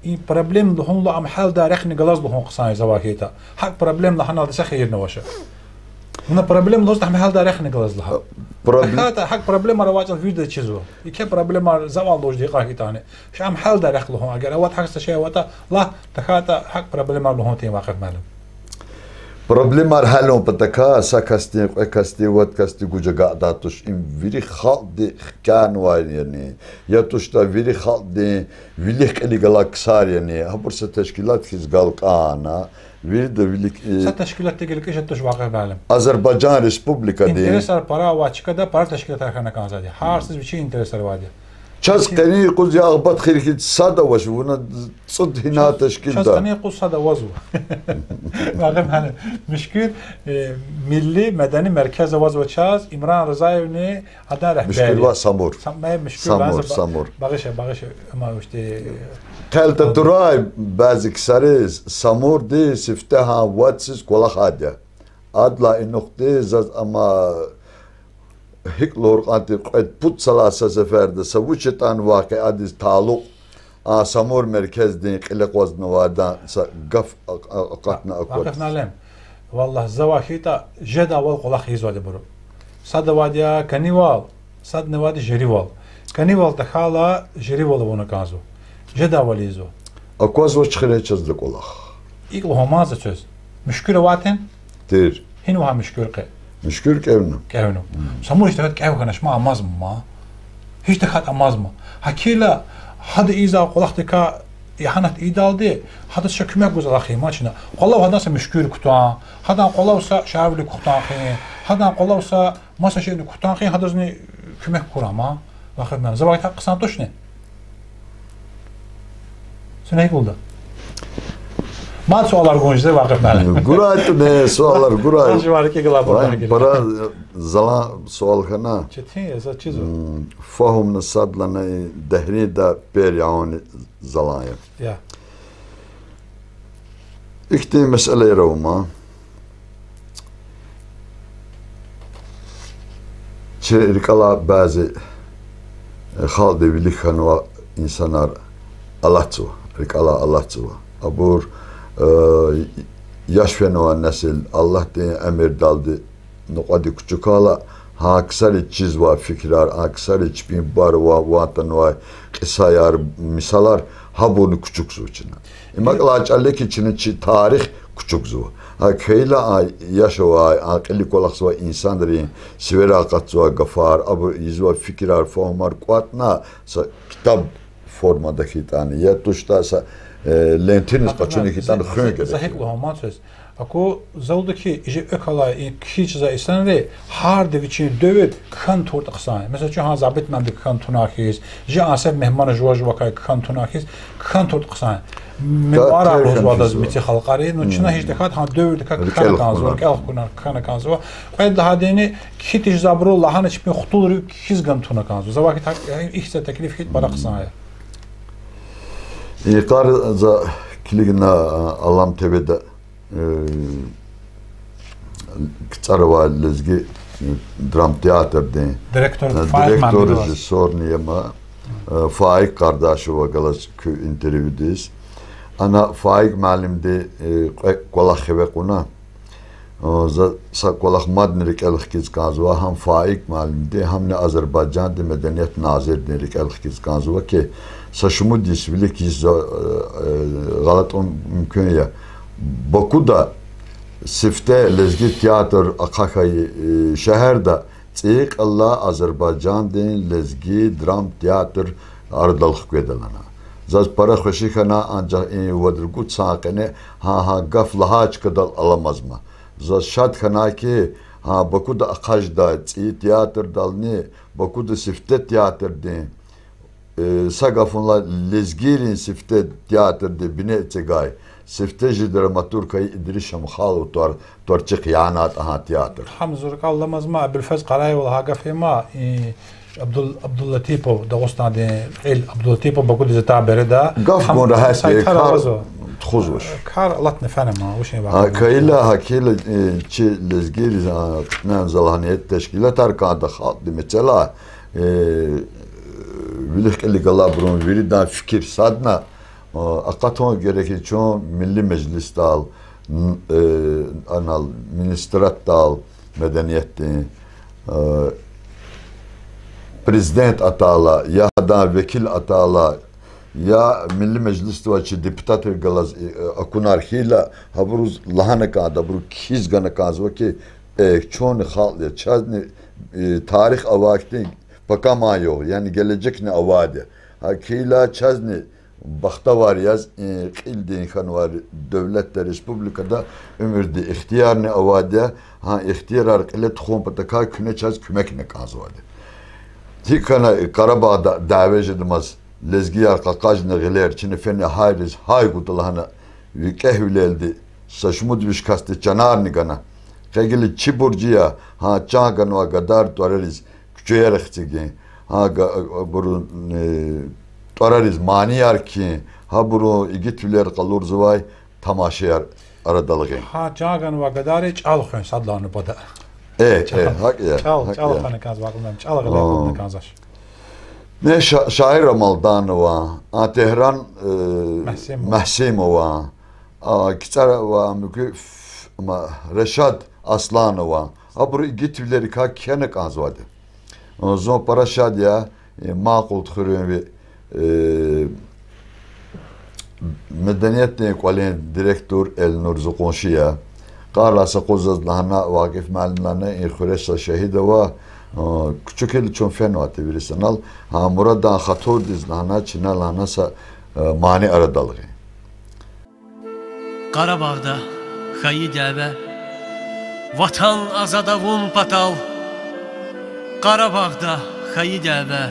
İn problem lehun am hal darıkhni galaz lehun qsan zavakita. Hak problem lehun aldı xeyir nevaşa. Buna problem loz am hal darıkhni galaz leha. Hak problem ravacal video çizo. İki problem zaval loz diqa tane. Şam hal darıkh lehun agar avat hak şey avata la takata hak problem lehun tin vaqt malum. Problem var halon pataka sakasti vat kasti guca ga'datuş in viri khaldi kan var yani ya tuşta viri khaldi vilik eli galaksar yani ha bursa teşkilat hiz galqana viri de vilik Sa teşkilat tegelik eş tuş vaqt malum. Azerbaycan Respublika de İnteresar para vaçka da para teşkilat arkana kanzadi. Harsız bir şey interesar vadi. Çaz qani quz ya abat khirkit sada wash buna صد hina teşkil da. Çazqani qusada vazu. Vaqt hani müşkül milli medeni merkez vazu çaz İmran Rızayevni adan rehberi. Müşkül va samur. Samur. Bağış ama işte Qalta turay bazı ksaris samur de siftaha watsiz kola hadya. Adla inukte zaz ama Hiklor anti put salasa seferde savuçetan vakı adiz taluk samur merkezde qilaq vazn vada gaf qatna akot. Vaqt nalem. Vallah zavahita jeda wal qulaq yizwadi buru. Sad wadiya kanival, sad nevadi jerival. Kanival takhala jerival wona kazo. Jeda wal yizo. Akoz va çıkhire çizlik olaq. İqlu homaz söz. Müşkül vaten Dir. hinu ha müşkül qe. Müşkül kevnu. Kevnu. Samur işte kev kanaş ma amaz ma. Hiç de kat amaz mı? Hakila hadi iza qulaqtika yahanat idaldi. Hadi şekmek güzel axi maçına. Qollav hadansa müşkül kutan. Hadan qollavsa şavli kutan xi. Hadan qollavsa masa şeyni kutan xi hadazni kümek kurama. Vaqt men zavayt haqqsan toşne. Sen oldu. Mal suallar gonjde vaqt men. Gurat ne suallar gurat. Var ki glabor. Para zala sual khana. Çetin ya çizo. Fahum sadlana dehri da per yaun zalaya. Ya. İkti mesele ravma. Çerikala bazı halde bilik hanwa insanlar Allah'tu. Rikala Allah'tu. Abur yaş fenova nesil Allah diye emir daldı. Nokadi küçükala ha aksari çiz va fikrar, aksari çipin bar va vatan va kısayar misalar ha bunu küçük su içine. İmakla açalek içine tarih küçük su. Ha köyla yaşa va akıllı kolaksı va insanları sivera katsı va gafar, abu izva fikrar, fahmar kuatna kitap formadaki tane ya tuşta lentiniz kaçını ki tane xön gerek. Zahik lohaman söz. Ako zavdaki ije ökala hiç za istanre har deviçi dövet kan tort qsan. Mesela şu ha zabit mendik kan tunakiz. Je asab mehman jwaj vakay kan tunakiz. Kan tort qsan. Mevara rozvadaz miti xalqari no çina hiç dekat ha dövet kan kanzo kel kunar kan kanzo. Qayda hadeni kitiş zabru lahan içpi xutul kiz gan tuna kanzo. Zavaki tak ihsa teklif hit bara qsan. İqar za kiligna Allam tebede Kıçarva lezgi dram teatrde Direktör rejissor niyema Faik kardeşi ve galas kü interviewdeyiz. Ana Faik malimde kolak ve kuna za kolak madnerik elxiz kanzva ham Faik malimde ham ne Azerbaycan'da medeniyet nazir nerik elxiz kanzva ki saşumu disvilik iz galat on mümkün ya Baku'da sifte lezgi tiyatr akakayı şehirde Tsik Allah Azerbaycan den lezgi dram tiyatr ardalık vedalana. Zaz para xoşikana ancak vadırgut saakene ha gaf lahaç kadar alamaz mı? Zaz şat kana ki ha Baku'da akajda tsik tiyatr dalni Baku'da sifte tiyatr den Sagafunla lezgirin sifte teatrde bine tegay. Sifte ji dramaturkayı İdris Şamxal torçik yanat aha tiyatr. Hamzur kallamaz ma Bilfez Qaray ve Hagafi ma Abdullatipo dağıstan de el Abdullatipo bakul zeta bereda. Gaf gon rahat kar txuzuş. Kar Allah nefene ma o şey var. Kayla hakila çi lezgiri nan zalhaniyet teşkilat arkada xaldi mesela Vilih kelli galabrun viridan fikir sadna akaton gerekli çoğun milli meclis dal anal ministrat dal medeniyeti prezident atala ya da vekil atala ya milli meclis tuvaçı deputat galaz akunar hila habruz lahana kada buru kiz gana kazva ki çoğun halde çazni tarih avakti bakamayo yani gelecek ne avade hakila çazni bakta var yaz qildin xan var devlette respublikada ömürde ihtiyar ne avade ha ihtiyar arqile txon pataka küne çaz kümek ne kazvade tikana Karabağ'da davet edilmez lezgiyar qaqaj ne geler çine fene hayriz hay gudalhana vikehüleldi saşmud vişkasti canar ni gana qegili çiburciya ha çagan va gadar toreriz küçeyerextigi ha burun toreriz maniyar ki ha buru igitüler qalur zvay tamaşayar aradalığı Ha çagan va gadar çalxın sadlanı bada. Hak ya. Çalxın kaz bakımdan çalğılar kazaş. Ne şair Ramaldanova, Tehran Mahsimova, Kitsarova, Reşad Aslanova, abur igitüleri ka kene kazvadı. Zon para şadiya maqul txürün ve medeniyet ne kwalen direktör Elnur Zuqonşiya qarlasa qozazlarına vakif malimlerine xuresa şehide ve küçük el çon fenatı birisinal ha muradan xator dizlana çinalana sa mani aradalığı. Qarabağda xayi dəvə vatan azadavun patal Qarabağda xayi dəvə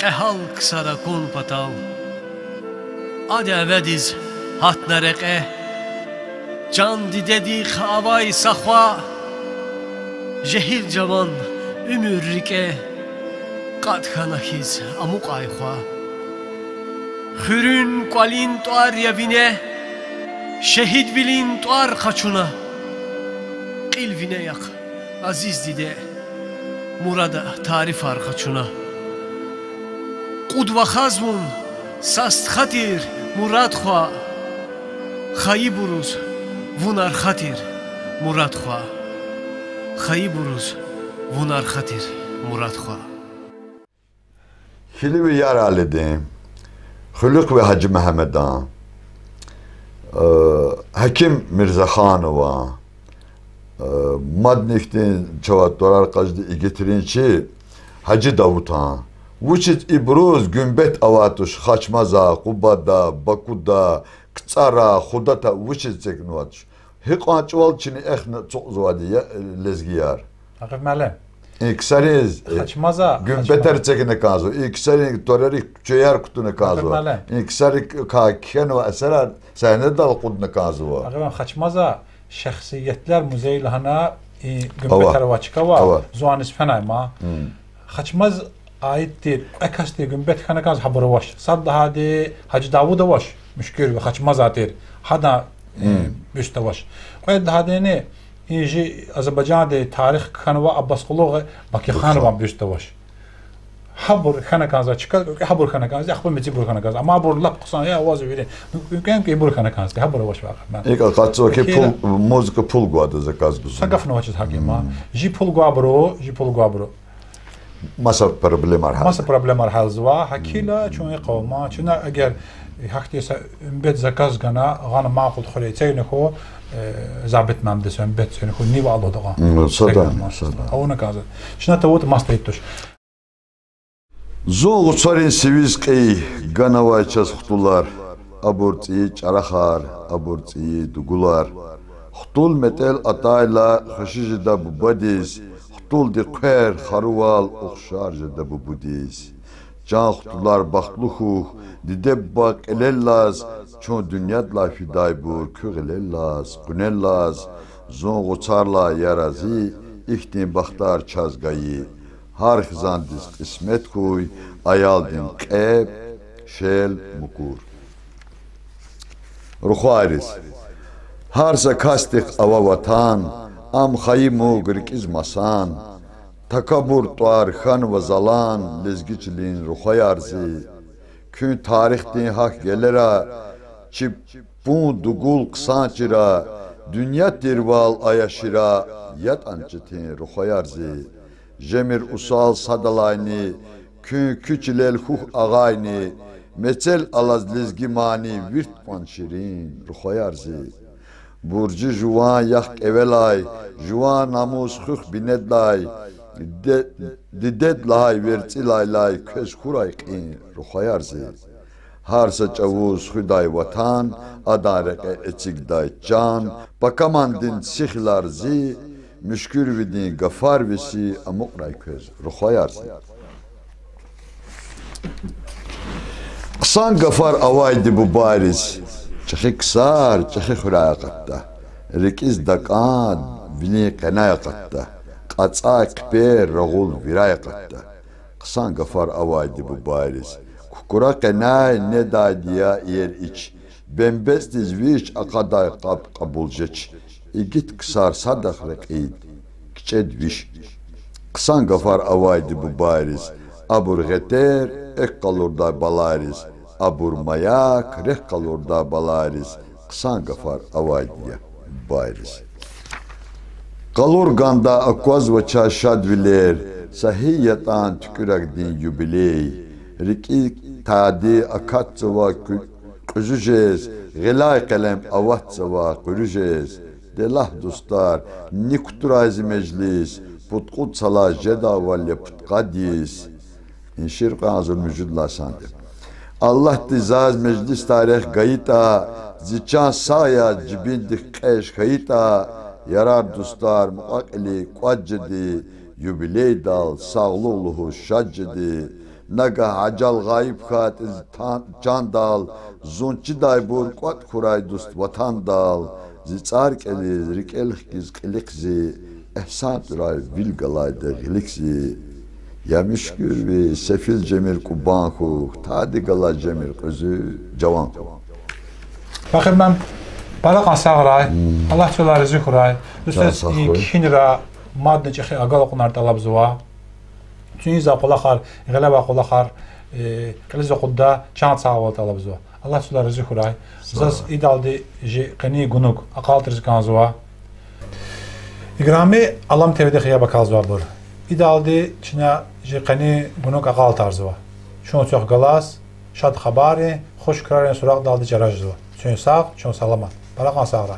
qəhal qısara kun patal Adəvədiz hat nərəqə can didədi xavay saxva Jehil cavan ümürrikə qad xanaxiz amuq ayxva Xürün qalin tuar yavinə Şehit bilin tuar xaçuna Qilvinə yaq aziz didə Murada tarif arxaçuna Qudva xazmun sast xatir murad xva Xayi buruz vunar xatir murad xva Xayi buruz vunar xatir murad xva Xili ve yar alidim Xuluq ve Hacı Mehmedan Hakim Mirza Khanova Madnik'ten çavatlar kajdı getirinçi Hacı Davutan Vuçit İbruz gümbet avatuş Xaçmaza, Qubada, Bakuda, Ktsara, Xudata vuçit çeknuatuş Hiqançval çini exna çok zvadi lezgiyar Haqif mələm. İksariz Xaçmaza Gümbeter çekine kazo İksari toreri çöyar kutuna kazo İksari kaken ve eserar sahne dal kutuna kazo Haqif Xaçmaza şəxsiyyətlər muzeylahana gümbetər va çıkava zuanis fenayma Xaçmaz aittir ekasti gümbet kana kaz habara vaş sad hadi Hacı Davuda vaş müşkür ve Xaçmaz atir hada büste vaş qoyad hadeni İnci Azerbaycan'da tarih kanıva Abbas Quluğu Bakı Xanova büste vaş habur kana kaza çıkar habur kana kaza axbı mecbur kana kaza ama habur lap qısan ya avaz verin mümkün ki habur kana kaza habur vaş var ben İlk qatso ki pul muzika pul guadı zakaz bu Sagafna vaç hakima ji pul guabro masa problem arhal masa problem arhal zva hakila çun qawma çuna eğer haktiysa ümbet zakaz gana gana maqul xuleyteyne xo zabit mamdes ümbet sene xo niva Allah dağa sada ona kaza şuna tavut mastaytuş Zol uçarin sivizqi ganavayças xutular aburti çaraxar aburti dugular xutul metel atayla xashijda bu badis xutul di qer xarwal oxşarjda bu budis can xutular baxtluxu, dide bak elellaz, çon dünyadla fiday bur, kögelellaz, günellaz, zon qoçarla yarazi, ihtin baxtar çazgayı, har xizandiz qismet kuy, ayaldin qeb, şel mukur. Ruxariz, harsa kastik ava vatan, am xayimu gırkiz masan, takabur tuar xan ve zalan, lezgiçlin ruxay arzi, kün tarixtin hak gelera, çip bu dugul qsançira, dünya tirval ayaşira, yat ançıtin ruxay arzi, jemir usal sadalayni, kün küçülel huh ağayni, meçel alaz lezgimani, virt panşirin ruxay arzi, burcu juvan yak evelay, juvan namus xux binedlay, didedlay vertsilaylay, köz kuray qin ruxay arzi, harsa çavuz xuday vatan, adareke eçigday can, bakamandin sixlarzi, müşkür vidin gafar visi, amukray köz ruxay arzi. Qısan gafar avaydi bu bariz, çıxı kısar, çıxı xuraya qatta, rikiz dakan, vini qenaya qatta, qaça kper, rağul viraya qatta. Qısan gafar avaydi bu bariz, kukura qenay ne daydiya yer iç, bembestiz viç aqaday qabulceç, igit kısar sadak reqid, kiçed viş. Qısan gafar avaydi bu bariz, abur geter, ek kalurda balariz, abur mayak, reh kalurda balariz, qısan gafar avaydiya bariz. Kalur ganda akvaz ve çaşadviler, sahiyatan tükürek din jubiley, riki tadi akatsıva küzücez, gılay kalem avatsıva kürücez, delah dostlar, nikuturazi meclis, putkut sala jeda valle putkadis, İnşir qazır müjudla sandı. Allah dizaz meclis tarih gayita, ziçan saya cibindik qeş kayita, yarar dostlar muqaqili quaccidi, yubiley dal sağlıqluhu şaccidi, naga acal gayib khat can dal, zunçi daybur quat kuray dost vatan dal, ziçar qeli rikelx giz qilikzi, ehsan duray vilgalayda gilikzi, ya müşkür ve sefil cemil kubanku, tadi gala cemil kızı cavan. Bakın ben balak sağray, Allah çöler rızık kuray. Üstelik kinra madde çeşi agal okunar talabzuva. Çünkü zakolakar, galaba kolakar, kiliz okudda çant sağval talabzuva. Allah çöler rızık kuray. Zaz idaldi je qani gunuk aqal rizkanzuva. İgrami alam tevde xiya bakalzuva bur. İdaldi çine jiqani gunuk aqal tarzuva. Şunu çok galas, şad xabari, xoş kararın suraq daldi jarajzuva. Çün sağ, çün salamat. Balaqan sağray.